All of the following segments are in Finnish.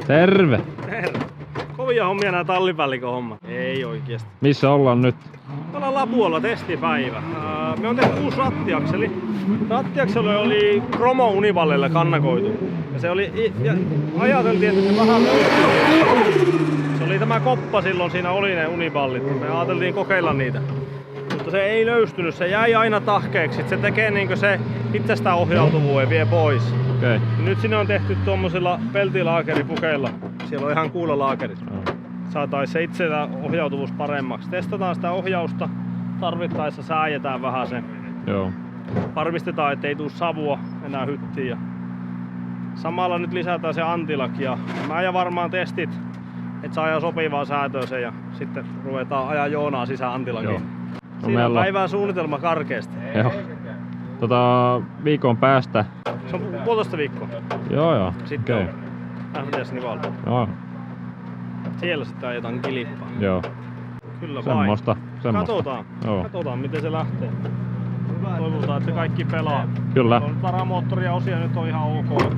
Terve! Terve! Kovia hommia nää tallipäällikön hommat. Ei oikeesti. Missä ollaan nyt? Me ollaan Lapualla, testipäivä. Me on tehty uusi rattiakseli. Rattiakseli oli Chromo Univallelle kannakoitu. Ja se oli, ajateltiin, että se vähän se oli tämä koppa silloin, siinä oli ne univallit. Me ajateltiin kokeilla niitä. Mutta se ei löystynyt, se jäi aina tahkeeksi. Se tekee niinkö se itsestään ohjautuvuuden vie pois. Okay. Nyt sinne on tehty tuommoisilla peltilaakeripukeilla. Siellä on ihan kuulalaakerit. Saataisiin se itsellä ohjautuvuus paremmaksi. Testataan sitä ohjausta. Tarvittaessa sääjetään vähän se. Joo. Varmistetaan, ettei tule savua enää hyttiin. Ja samalla nyt lisätään se antilaki. Ja mä ajan varmaan testit, että saa ajaa sopivaa säätöä sen ja sitten ruvetaan ajaa Joonaa sisään antilakiin. No, siinä on päivän suunnitelma karkeasti. Joo. Viikon päästä. Se on 1,5 viikkoa. Joo. Sitten okay. on FDS-Nivalta. Joo. Siellä sitten ajetaan kilppaa. Joo. Kyllä semmosta. Katsotaan miten se lähtee. Toivotaan, että se kaikki pelaa. Kyllä. On varamoottori ja osia nyt on ihan ok.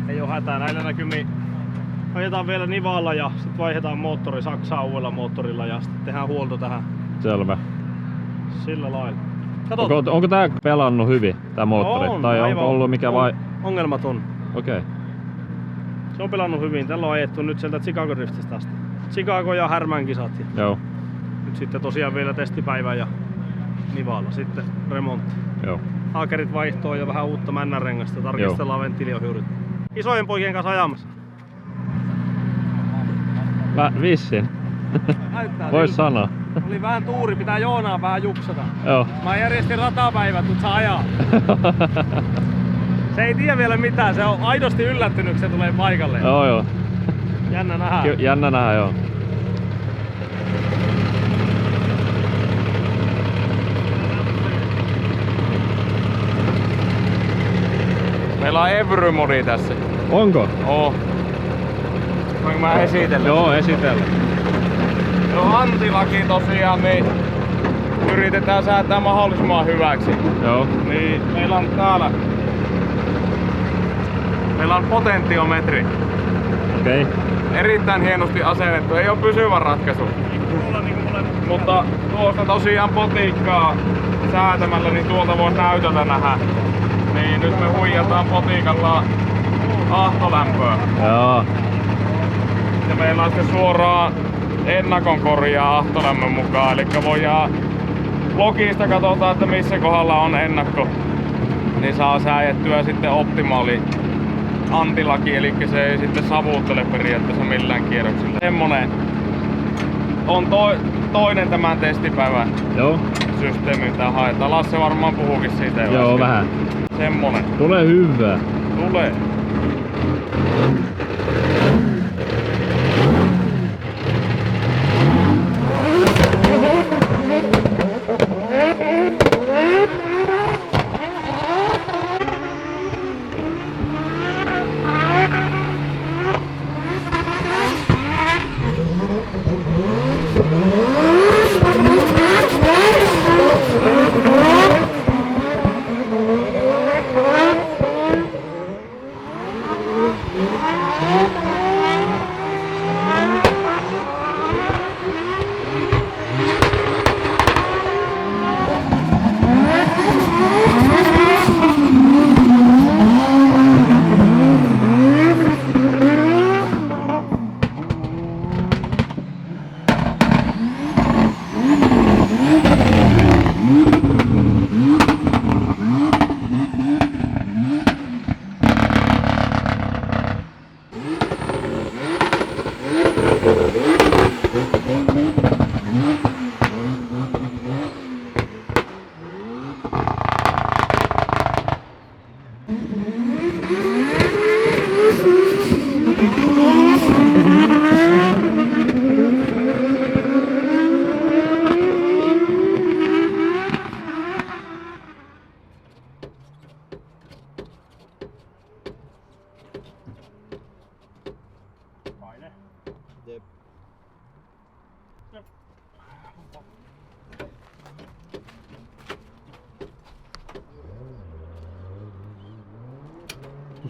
Ei oo hätää näillä näkymin. Ajetaan vielä Nivalla ja sitten vaihdetaan moottori Saksaan uudella moottorilla ja sitten tehdään huolto tähän. Selvä. Sillä lailla. Onko tää pelannut hyvin, tää moottori? On, tai onko ollut mikä vai? Ongelmaton. Okei. Okay. Se on pelannut hyvin. Tällä on ajettu nyt sieltä Chicago Driftistä asti. Chicago ja Härmän kisat. Joo. Nyt sitten tosiaan vielä testipäivä ja Nivalla sitten remontti. Joo. Haakerit vaihtoo ja vähän uutta männänrengasta. Tarkistellaan venttiiliohjurit. Isojen poikien kanssa ajamassa. Vissiin. Vois sanoa. Oli vähän tuuri, pitää Joonaa vähän juksata. Joo. Mä järjestin ratapäivät, mut saa ajaa. Se ei tiedä vielä mitään, se on aidosti yllättynyt, kun se tulee paikalle. Joo. Jännä nähdä. Jännä nähdä, joo. Meillä on Every-modi tässä. Onko? Oo. Voinko mä esitellä? Joo, esitellä. No antilaki tosiaan, niin yritetään säätää mahdollisimman hyväksi. Joo. Niin meillä on täällä potentiometri. Okei. Okay. Erittäin hienosti asennettu, ei oo pysyvä ratkaisu. Mutta tuosta tosiaan potiikkaa säätämällä, niin tuolta voi näytöltä nähdä. Niin nyt me huijataan potiikalla ahtolämpöä. Joo. Ja meillä on sitten suoraan ennakon korjaa ahtolämmön mukaan, eli voidaan logista katsotaan, että missä kohdalla on ennakko, niin saa sääjettyä sitten optimaali antilaki, eli se ei sitten savuuttele periaatteessa millään kierroksilla. Semmonen on toinen tämän testipäivän systeemi, mitä haetaan. Lasse varmaan puhuukin siitä jo. Joo, vähän. Semmonen. Tulee hyvää. Tulee.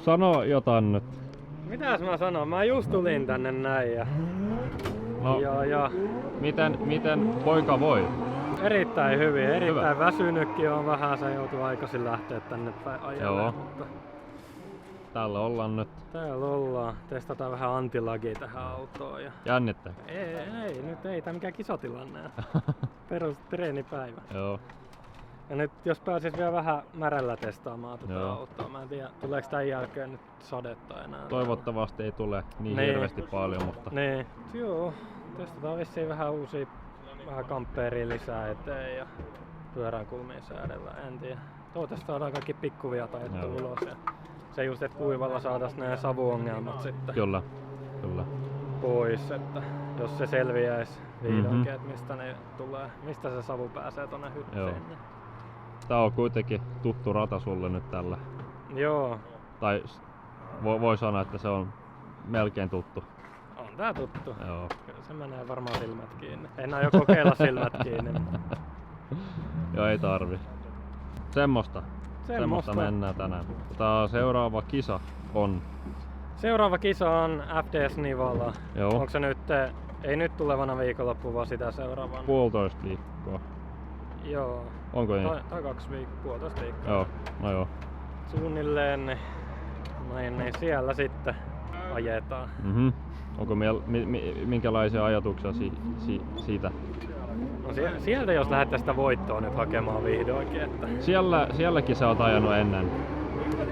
Sano jotain nyt. Mitäs mä sanon? Mä just tulin tänne näin ja... No, Ja miten poika voi? erittäin hyvin, erittäin Hyvä. väsynytkin on vähän, se joutuu aikaisin lähteä tänne päin ajelemaan. Joo. Mutta Täällä ollaan nyt. täällä ollaan, testataan vähän antilagia tähän autoon. Ja... Jännittää. Nyt ei tää mikään kisatilanne. Perus treenipäivä. Joo. Ja nyt jos pääsis vielä vähän märällä testaamaan tätä Joo. autoa, mä en tiedä tuleeko tän jälkeen nyt sadetta enää. Toivottavasti ei tule niin hirveästi paljon, mutta Niin. Joo, testataan vissiin vähän uusia, vähän kampeeria lisää eteen ja pyöränkulmiin säädellä, en tiedä. Toivottavasti saadaan kaikki pikkuviat ajettua Joo. ulos ja se just, että kuivalla saataisiin nämä savuongelmat sitten kyllä. pois, että jos se selviäisi vihdoinkin, että mistä ne tulee, mistä se savu pääsee tonne hyttiin. Joo. Tää on kuitenkin tuttu rata sulle nyt tällä. Joo, Tai voi sanoa, että se on melkein tuttu. on tää tuttu. Joo. Kyllä se menee varmaan silmät kiinni. En aio kokeilla silmät kiinni. Joo, ei tarvi. Semmosta mennään tänään. Seuraava kisa on. Seuraava kisa on FDS Nivala. Joo. Onko se nyt, ei nyt tulevana viikonloppu, vaan sitä seuraavana? 1,5 viikkoa. Joo. Onko niin? Tai 2 viikkoa, 1,5 viikkoa. Joo, no joo. Suunnilleen, niin siellä sitten ajetaan. Mhm. Onko minkälaisia ajatuksia siitä? No sieltä jos lähdetään sitä voittoa nyt hakemaan vihdoinkin. Että... Sielläkin sä oot ajanut ennen.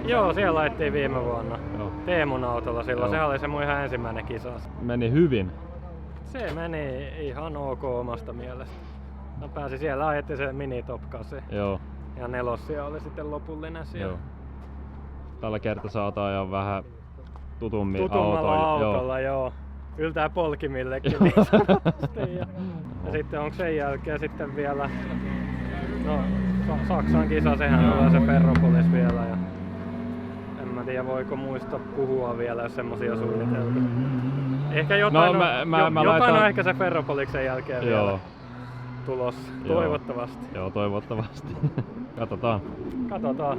Joo, siellä ajettiin viime vuonna. Joo. Teemun autolla silloin, Joo. sehän oli se mun ihan ensimmäinen kisa. Meni hyvin. Se meni ihan ok omasta mielestä. No pääsi siellä, ajettiin se Mini Top 8. Joo. Ja nelossia oli sitten lopullinen siellä. Joo. Tällä kertaa saat ajaa vähän Tutummalla autolla, joo. Yltää polkimillekin niin sanotusti. Ja sitten onko sen jälkeen sitten vielä no, Saksan kisa, sehän tulee se Ferropolis vielä. Ja en mä tiedä voiko muista puhua vielä, jos semmosia suunniteltu. Ehkä jotain, jotain on ehkä se Ferropoliksen jälkeen vielä tulossa. Toivottavasti. Joo, toivottavasti. Katsotaan. Katsotaan.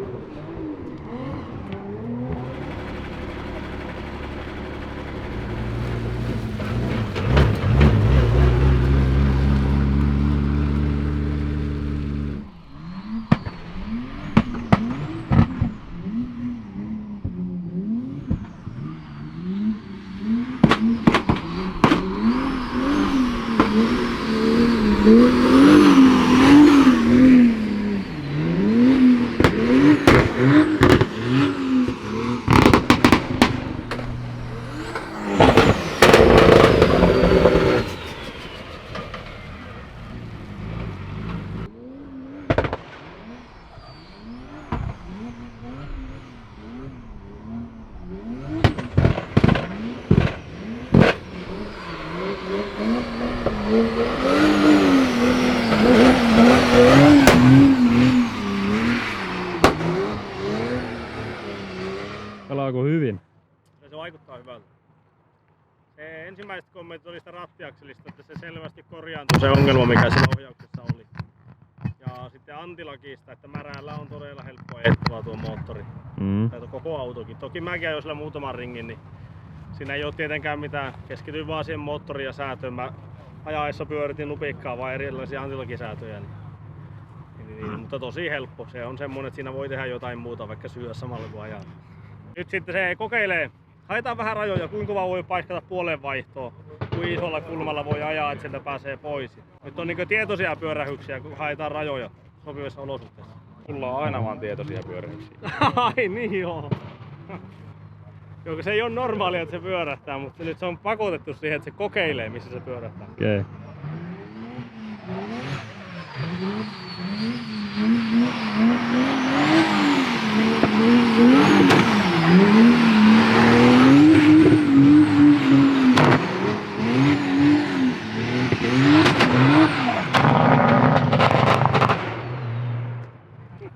Pelaako hyvin? Se vaikuttaa hyvältä. Se ensimmäiset kommentit oli sitä rattiakselista, että se selvästi korjaantui se ongelma, mikä siinä ohjauksessa oli. Ja sitten antilakista, että märällä on todella helppo ajettava tuo moottori. Tai koko autokin. Toki mäkin ajoin sillä muutaman ringin, niin siinä ei ole tietenkään mitään. Keskityin vaan siihen moottoriin ja säätöön. Mä ajaessa pyöritin nupikkaa vaan erilaisia antilakisäätöjä. Niin, mutta tosi helppo. Se on semmonen, että siinä voi tehdä jotain muuta, vaikka syödä samalla kun ajaa. Nyt sitten se kokeilee. Haetaan vähän rajoja, kuinka kova voi paiskata puolen vaihtoa, kuin isolla kulmalla voi ajaa, että sieltä pääsee pois. Nyt on niin tietoisia pyörähyksiä, kun haetaan rajoja sopivissa olosuhteissa. Mulla on aina vaan tietoisia pyörähyksiä. Ai niin joo. Joo, se ei ole normaalia, että se pyörähtää, mutta nyt se on pakotettu siihen, että se kokeilee, missä se pyörähtää. Okei.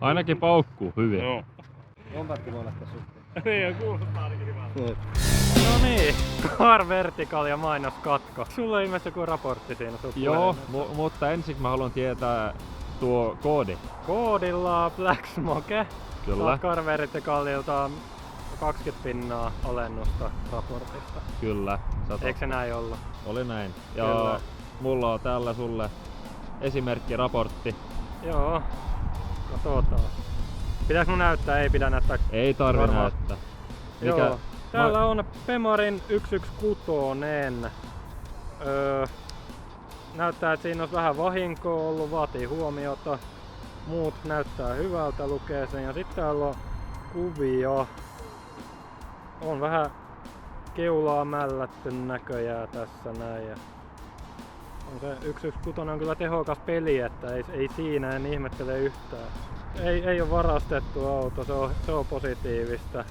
Ainakin paukkuu hyvin. Joo. Kompatti voi olla tässä suhteen. Niin, kuulostaa ainakin hyvältä. No niin, Car Vertical ja mainoskatko. Sulla on ilmeisesti joku raportti siinä sun Joo, puhelimessa. mutta ensin mä haluan tietää tuo koodi. Koodilla Black Smoke. Kyllä. Car Verticalilta 20 pinnaa alennusta raportista. Kyllä. Eikö se näin ollut? Oli näin. Ja Kyllä. mulla on täällä sulle esimerkkiraportti. Joo. Katsotaan. Pitääkö mun näyttää? Ei pidä näyttää. Ei tarvi Varmaan. näyttää. Joo. Täällä on Pemarin 116. Näyttää, että siinä olisi vähän vahinkoa ollut, vaatii huomiota. Muut näyttää hyvältä, lukee sen. Ja sitten täällä on kuvia. On vähän keulaa mällätty näköjään tässä näin. Ja on se 116 on kyllä tehokas peli, että ei siinä, en ihmettele yhtään. Ei ole varastettu auto, se on positiivista.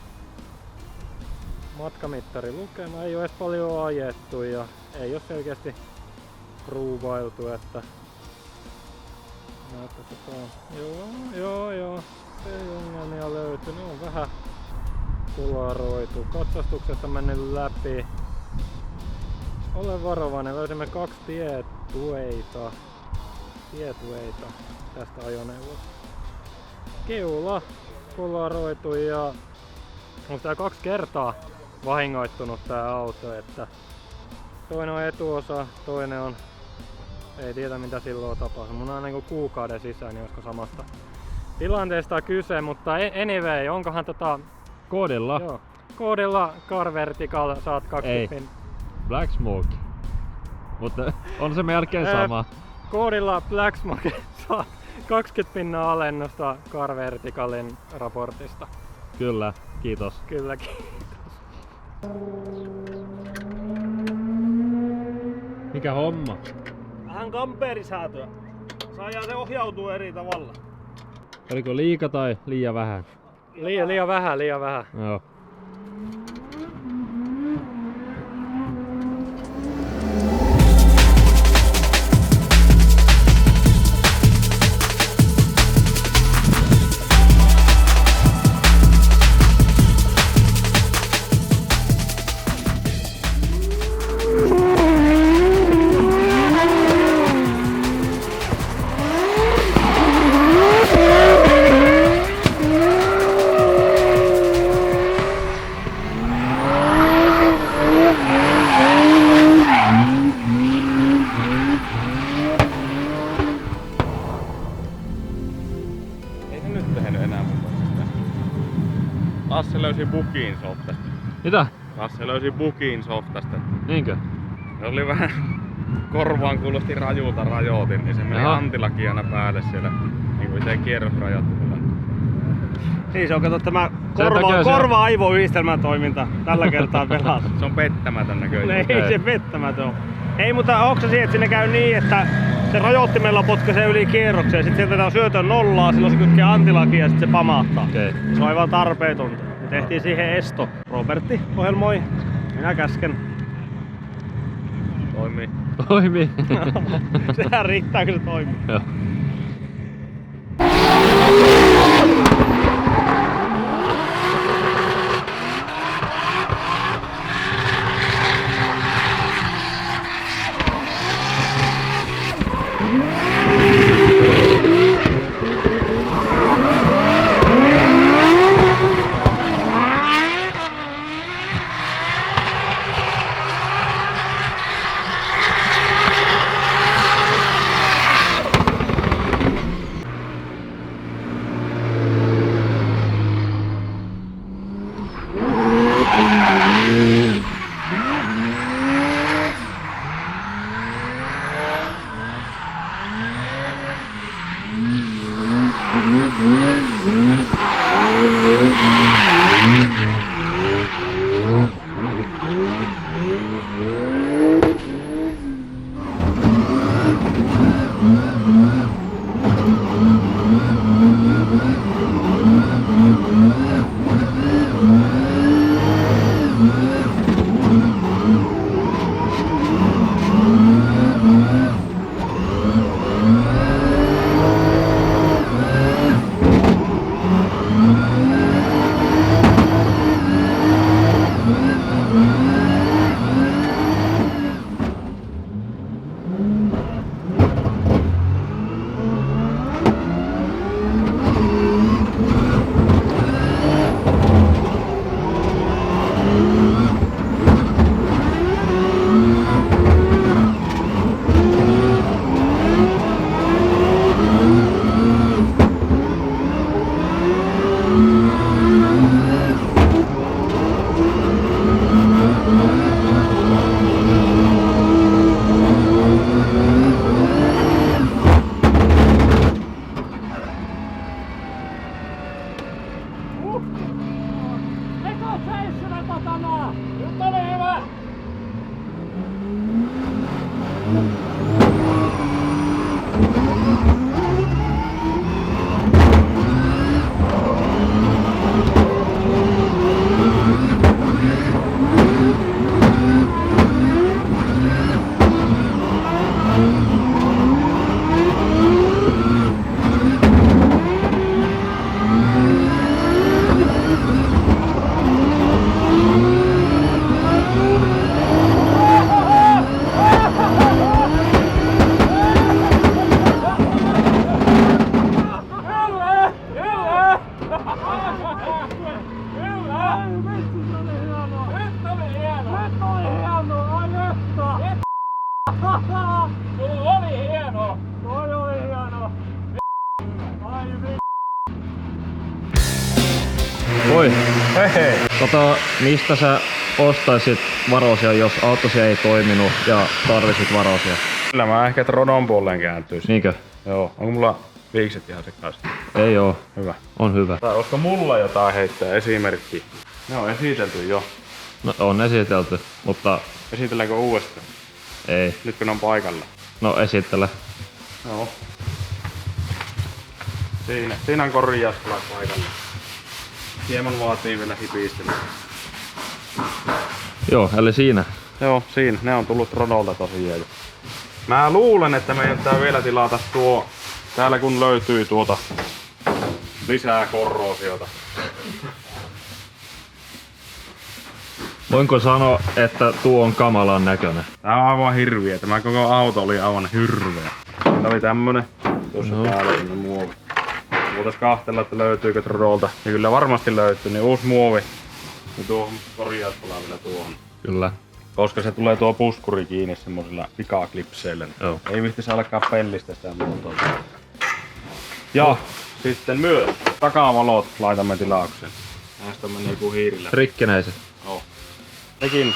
Matkamittari lukema, ei ole edes paljon ajettu ja ei ole selkeästi pruuvailtu, että näyttäisi, että on. Joo, ei ongelmia löytynyt, on vähän kularoitu. Katsastuksesta mennyt läpi. Ole varovainen, löysimme 2 tietueita tästä ajoneuvosta. Keula kolaroitu ja on tää 2 kertaa vahingoittunut tää auto, että toinen on etuosa, toinen on ei tiedä mitä silloin tapahtuu. Mun on niinku kuukauden sisään, niin olisiko samasta tilanteesta kyse, mutta anyway, onkohan Koodilla. Joo, koodilla Car Vertical saat 20 Ei. Black Smoke. Mutta on se melkein sama. Koodilla Black Smoke saa 20 pinnaa alennusta Car Verticalin raportista. Kyllä, kiitos. Kyllä, kiitos. Mikä homma? Vähän kampeerisäätöä. Se ohjautuu eri tavalla. Oliko liika tai liian vähän? Liian vähän. Joo. Lasse löysi Booking Softasta. Mitä? Lasse löysi Booking Softasta. Niinkö? Se oli vähän korvaan kuulosti rajulta rajoitin, niin se meni Jaha. Antillakin aina päälle siellä. Niinku itse kierrosrajoittimella. Niin se on kato tämä takia se- korva-aivoyhdistelmän toiminta tällä kertaa pelaa. Se on pettämätön näköinen. Ei Okei. se pettämätön ole. Ei, mutta onko se siihen, että sinne käy niin, että se rajoittimella potkaisee yli kierroksen, sitten sieltä on syötön nollaa, silloin se kytkee antilakin ja sitten se pamahtaa. Okei. Se on aivan tarpeetonta. Me tehtiin siihen esto. Robertti ohjelmoi, minä käsken. Toimii. Toimii. Sehän riittää, kun se toimii. Joo. Hei! Mistä sä ostaisit varosia, jos autosi ei toiminut ja tarvisit varosia? Kyllä mä ehkä Trodon puoleen kääntyisin. Niinkö? Joo, onko mulla viikset ihan sekaisin? Ei oo. Hyvä. On hyvä. Tai olisiko mulla jotain heittää esimerkki? Ne on esitelty jo. No, on esitelty, mutta Esitelläänkö uudestaan? ei. Nyt kun ne on paikalla. No esittele. Joo. Siinä on korjauspala paikalla. Hieman vaatii vielä hipistelyä. Joo, eli siinä. Joo, siinä. Ne on tullut Trodolta tosiaan. Mä luulen, että meidän pitää vielä tilata tuo. Täällä kun löytyy tuota lisää korroosiota. Voinko sanoa, että tuo on kamalan näköinen? Tää on aivan hirviä. Tämä koko auto oli aivan hirveä. Tää oli tämmönen. Tuossa täällä on muovi. Voitais kahtella, että löytyykö Trodolta. Ja kyllä varmasti löytyy, niin uusi muovi. Ja tuohon korjauspala vielä tuohon. Kyllä. Koska se tulee tuo puskuri kiinni semmosilla pikaklipseillä. Joo. Ei vihtisi alkaa pellistä sitä muotoa. Ja sitten myös takavalot laitamme tilaukseen. Näistä menee joku hiirillä. Rikkinäiset. Joo. Nekin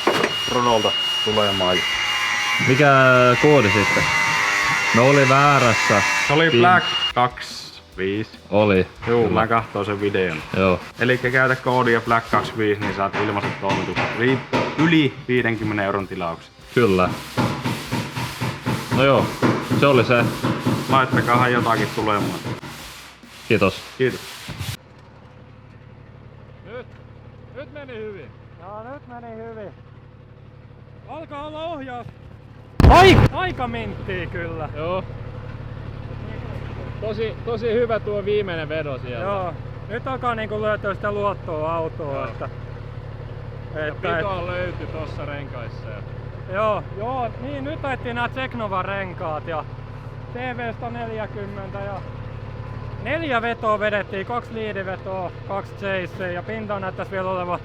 Trodolta tulee maiju. Mikä koodi sitten? No oli väärässä. Se oli Black 25. Oli. Juu, mä katsoin sen videon. Joo. Eli käytä koodia Black 25, niin saat ilmaiset toimitukset. Yli 50 euron tilaukset. Kyllä. No joo, se oli se. Laittakaahan jotakin tulemaan. Kiitos. Kiitos. Nyt meni hyvin. Joo, nyt meni hyvin. Alkaa olla ohjaus. Aika minttii kyllä. Joo. Tosi hyvä tuo viimeinen vedo siellä. Joo. Nyt alkaa niinku löytyä sitä luottoa autoa. Joo. Että Pitoa löytyi tossa renkaissa. Joo, niin nyt ajettiin nää Teknova renkaat ja TV 40 ja 4 vetoa vedettiin, 2 liidivetoa, 2 chasea ja pinta näyttäisi vielä olevan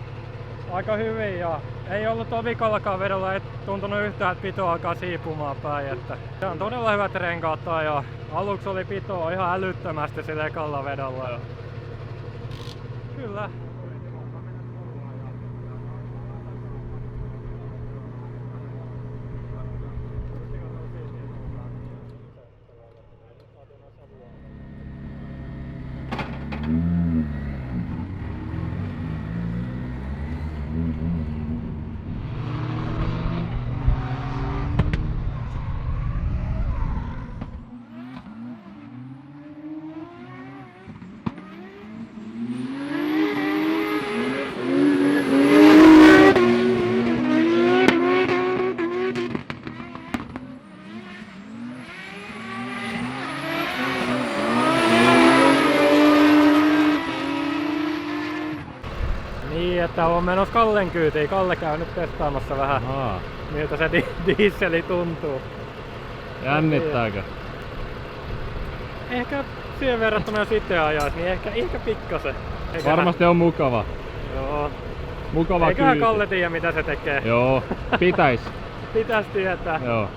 aika hyvin ja ei ollut tuo vikallakaan vedolla, ei tuntunut yhtään, että pito alkaa siipumaan päin. Että se on todella hyvät renkaat ja aluksi oli pitoa ihan älyttömästi sillä ekalla vedolla. Ja kyllä. Niin, että on menossa Kallen kyytiin. Kalle käy nyt testaamassa vähän, miltä se dieseli tuntuu. Jännittääkö? Ehkä siihen verrattuna jos itse ajais, niin ehkä pikkasen. Varmasti on mukava. Joo. Mukava Eiköhän kyyti. Kalle tiedä mitä se tekee. Joo, pitäis. Pitäis tietää. Joo.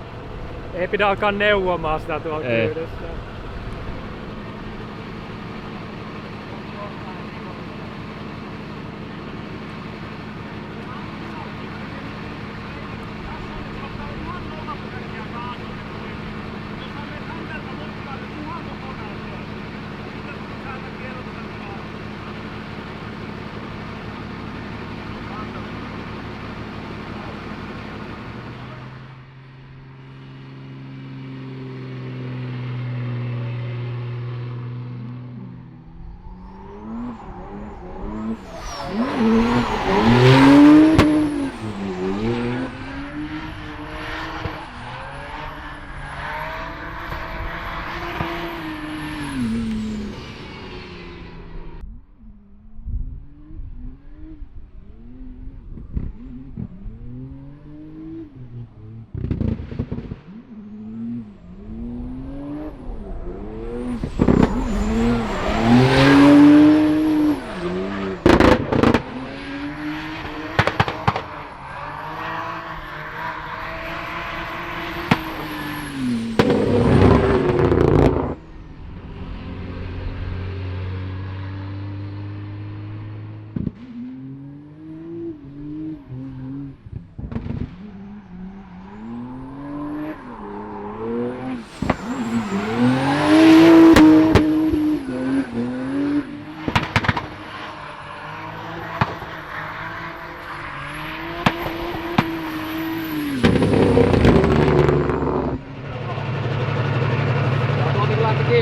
Ei pidä alkaa neuvomaan sitä tuolla Ei. kyydessä.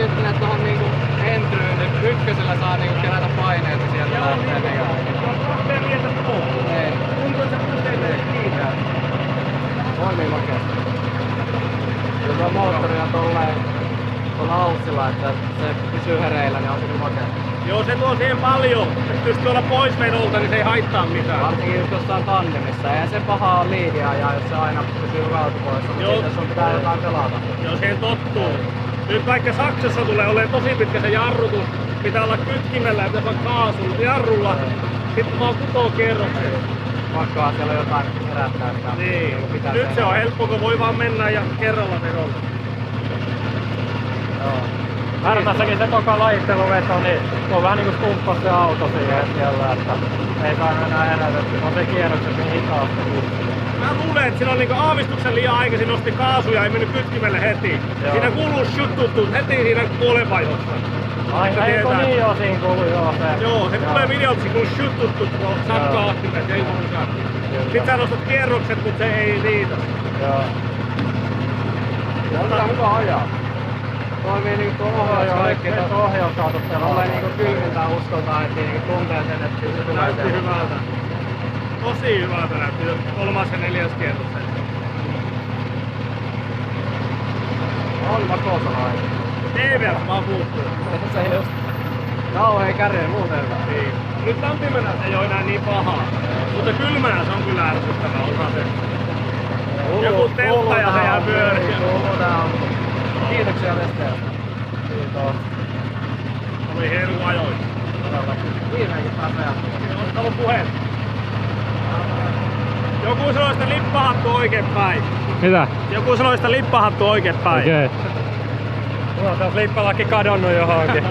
että tohon niinku entryyn, niin ykkösellä saa niinku kerätä paineita sieltä lähtee niinku. Ei. On niin makeasti. Kyllä tuo moottori on tolleen tuolla aussilla, että se pysyy hereillä, niin on se kyllä makea. Joo, se tuo siihen paljon. Et jos tuolla pois vedolta, niin se ei haittaa mitään. Varsinkin just jossain tandemissa. Eihän se pahaa ole liidia ja jos se aina pysyy rautapoissa, mutta Joo. sitten sun pitää jotain pelata. Joo, siihen tottuu. Nyt vaikka Saksassa tulee olemaan tosi pitkä se jarrutus, pitää olla kytkimellä ja pitää olla kaasulla, jarrulla. Sitten vaan kutoo kerroksia. Pakkaa siellä jotain herättää sitä. Niin. Pitää Nyt tehdä. se on helppo, kun voi vaan mennä ja kerralla vedolla. Joo. Härmässäkin se toka lajitteluveto, niin se on vähän niinku stumppas se auto siihen hetkellä, että ei saa enää herätetty. On se kierrokset niin hitaasti. Mä luulen, että siinä on niinku aavistuksen liian aikaisin nosti kaasuja ja ei mennyt kytkimelle heti. Joo. Siinä kuuluu shuttutut heti siinä puolenvaihdossa. Ai, Että eikö tietää. niin joo siinä kuuluu joo se. Joo, se tulee videoksi kun shuttutut, kun sakkaa ahtimet, ei kuulu sakkaa. Sitten sä nostat kierrokset, mutta se ei riitä. Joo. On kyllä hyvä ajaa. Toimii niinku ohjaus kaikki. Ohjaus saatu Tulee niinku kylmiltään uskoltaan, että niinku tuntee sen, että se tulee Näytti tehdä. hyvältä. Tosi hyvältä näytti, kolmas ja neljäs kierros. On makoosa aina. TVS vaan puuttuu. Se just. Kauhea kärjen muuten. Niin. Nyt lämpimenä se ei oo enää niin pahaa. Mutta kylmänä se on kyllä ärsyttävä osa se. Joku teltta ja se jää pyöriä. Kiitoksia Vesteellä. Kiitos. Oli hieno ajoissa. Viimeinkin taas ajattelin. Täällä on puheet. Joku sanoi sitä lippahattu oikein päin. Mitä? Joku sanoi sitä lippahattu oikein päin. Okei. Mulla on taas lippalaki kadonnut johonkin.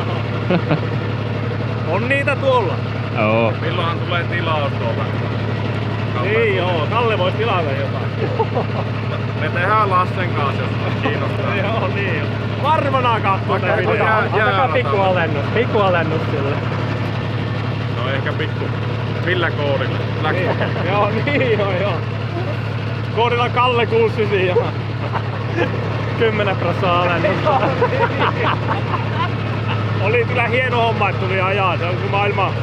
On niitä tuolla. Joo. Milloinhan tulee tilaus tuolta? Niin joo, Kalle vois tilata jotain. Me tehdään Lassen kanssa, jos kiinnostaa. Joo niin. Varmana kattoo tää Okei, video. Antakaa pikkualennus sille. No ehkä pikku. Millä koodilla? Blackbox. Joo niin joo. Koodilla Kalle 69 ja 10% alennus. oli kyllä hieno homma, että tuli ajaa. Se on kuin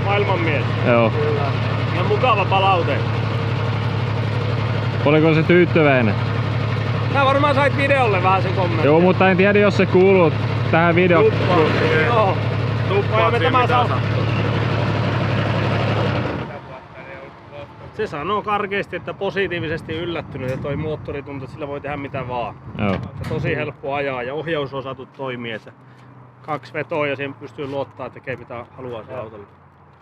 maailman mies. Joo. Ja mukava palaute. Oliko se tyytyväinen? Sä varmaan sait videolle vähän sen kommentin. Joo, mutta en tiedä jos se kuuluu tähän videoon. Joo. Tuppaat me siihen tämä mitä saa. sattuu. Se sanoo karkeasti, että positiivisesti yllättynyt ja toi moottori tuntuu, että sillä voi tehdä mitä vaan. Joo. Se tosi helppo ajaa ja ohjausosatut toimii, että 2 vetoa ja siihen pystyy luottaa, että tekee mitä haluaa se autolla.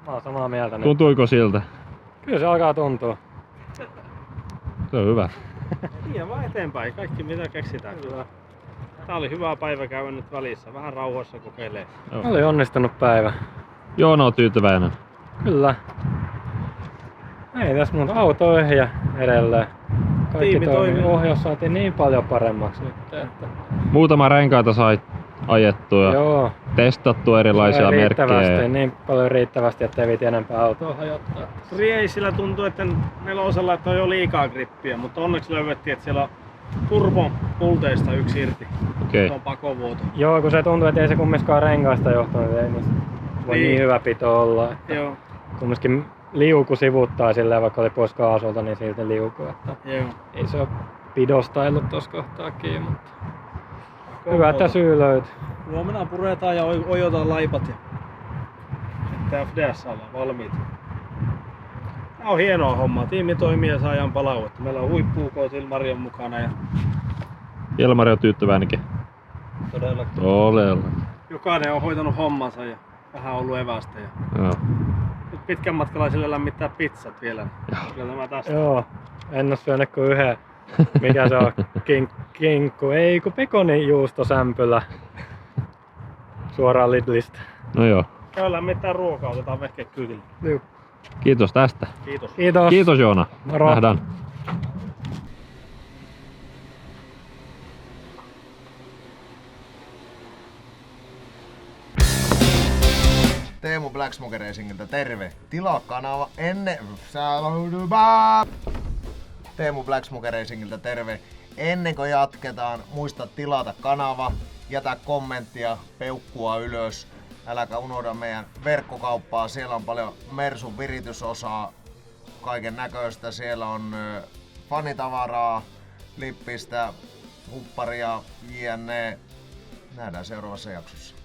Mä oon samaa mieltä nyt. Tuntuiko siltä? Kyllä se alkaa tuntua. Se on hyvä. Niin vaan eteenpäin, kaikki mitä keksitään. Tää oli hyvä päivä käydä nyt välissä, vähän rauhassa kokeilee. Oli onnistunut päivä. Joona on tyytyväinen. Kyllä. Ei tässä muuta, auto ohja edelleen. Kaikki Tiimi toimii. Ohjaus saatiin niin paljon paremmaksi nyt. Että... Muutama renkaita sai ajettua ja Joo. testattua erilaisia riittävästi, merkkejä. niin paljon riittävästi, ettei viiti enempää autoa hajottaa. Reisillä tuntuu, että nelosella että on jo liikaa grippiä, mutta onneksi löydettiin, että siellä on turbon pulteista yksi irti. Okei. Se on pakovuoto. Joo, kun se tuntuu, että ei se kumminkaan renkaista johtunut, ei niin voi niin hyvä pito olla. Että Joo. kumminkin liuku sivuttaa silleen, vaikka oli pois kaasulta, niin silti liuku. Että Joo. ei se ole pidostaillut tossa kohtaa kiinni, mutta hyvä, että syy löytyi. Huomenna puretaan ja ojotaan laipat ja sitten FDS ollaan valmiita. Tää on hienoa hommaa. Tiimi toimii ja saadaan palautetta. Meillä on huippu-UK Ilmarion mukana ja Ilmari on tyytyväinenkin. todellakin Olella. jokainen on hoitanut hommansa ja vähän ollut evästä. Ja Joo. nyt pitkän matkalaisille lämmittää pizzat vielä. Kyllä tämä tästä. Joo, en oo syönyt kuin yhden. Mikä se on? Kinkku, ei kun pekonijuustosämpylä. Suoraan Lidlistä. No joo. Käy lämmittää ruokaa, otetaan vehkeet kyydille. Kiitos tästä. Kiitos. Kiitos. Kiitos Joona. Moro. Nähdään. Teemu Black Smoke Racingiltä terve. Tilaa kanava ennen... Teemu Black Smoke Racingiltä terve. Ennen kuin jatketaan, muista tilata kanava. jätä kommenttia, peukkua ylös. Äläkä unohda meidän verkkokauppaa, siellä on paljon Mersun viritysosaa, kaiken näköistä. Siellä on fanitavaraa, lippistä, hupparia, jne. Nähdään seuraavassa jaksossa.